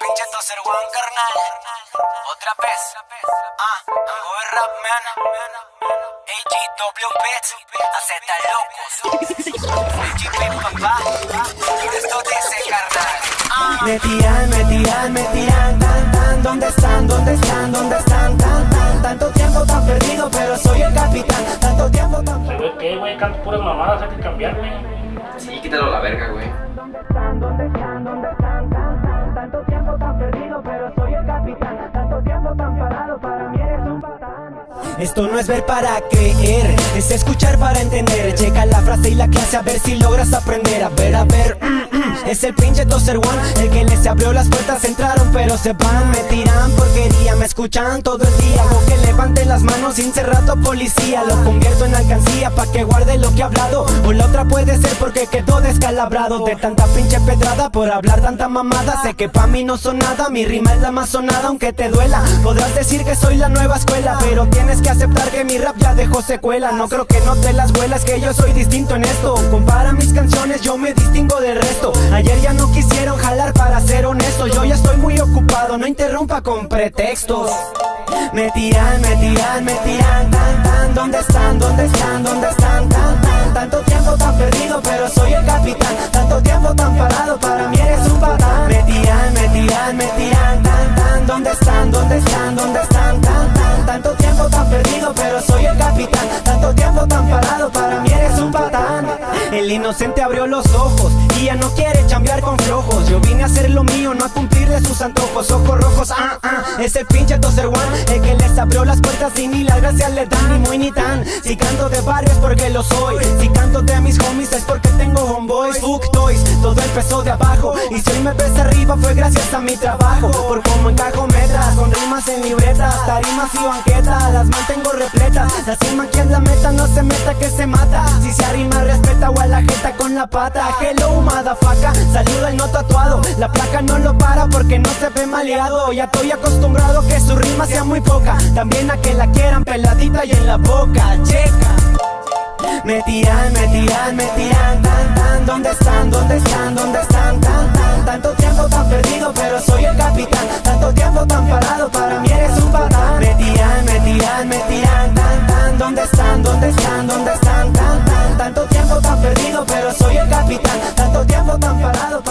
pinche Tozer One, carnal. Otra vez. Angoy Rap Man. AGW Beats. AZ Locos. GP papá. Esto dice, carnal. Me tiran, tan. ¿Dónde están? Tanto tiempo tan perdido, pero soy el capitán. Tanto tiempo tan perdido. ¿Sabes qué, güey? Canto puras mamadas, hay que cambiarme. Sí, quítalo a la verga, güey. ¿Dónde están? Tanto tiempo tan perdido, pero soy el capitán. Tanto tiempo tan parado, para mí eres un patán. Esto no es ver para creer, es escuchar para entender. Checa la frase y la clase a ver si logras aprender. A ver, es el pinche Tozer One, el que les abrió las puertas. Entraron pero se van, me tiran porquería. Me escuchan todo el día, hago que levanten las manos sin ser rato policía. Lo convierto en alcancía pa' que guarde lo que he hablado. O la otra puede ser porque quedó descalabrado de tanta pinche pedrada por hablar tanta mamada. Sé que pa' mí no son nada, mi rima es la más sonada. Aunque te duela, podrás decir que soy la nueva escuela, pero tienes que aceptar que mi rap ya dejó secuela. No creo que no te las vuelas, que yo soy distinto en esto. Compara mis canciones, yo me distingo del resto. Ayer ya no quisieron jalar, para ser honesto. Yo ya estoy muy ocupado, no interrumpa con pretextos. Me tiran, tan. ¿Dónde están? Tanto tiempo tan perdido, pero soy el capitán. Tanto tiempo tan parado, para mí eres un patán. Me tiran, tan. ¿Dónde están? Tanto tiempo tan perdido, pero soy el capitán. Tanto tiempo tan parado, para mí eres un patán. El inocente abrió los ojos y ya no quiere chambear con flojos. Yo vine a hacer lo mío, no a cumplirle sus antojos. Ojos rojos, ese pinche Tozer One, el que les abrió las puertas y ni las gracias le dan, ni muy ni tan. Si canto de barrio es porque lo soy, si canto de mis homies es porque tengo homeboys. Fuck toys, todo empezó de abajo, y si hoy me ves arriba fue gracias a mi trabajo. Por cómo encajo metas, con rimas en libretas, tarimas y banquetas, las mantengo repletas. La cima que es la meta, no se meta que se mata. Si se arrima respeta o a la jeta con la pata. Hello motherfucker, saluda el no tatuado. La placa no lo para porque no se ve maleado. Ya estoy acostumbrado a que su rima sea muy poca, también a que la quieran peladita y en la boca. Checa. Me tiran, tan. ¿Dónde están? Tanto tiempo tan perdido, pero soy el capitán. Tanto tiempo tan parado, para mí eres un patán. Me tiran, tan. ¿Dónde están? Tanto tiempo tan perdido, pero soy el capitán. Tanto tiempo tan parado.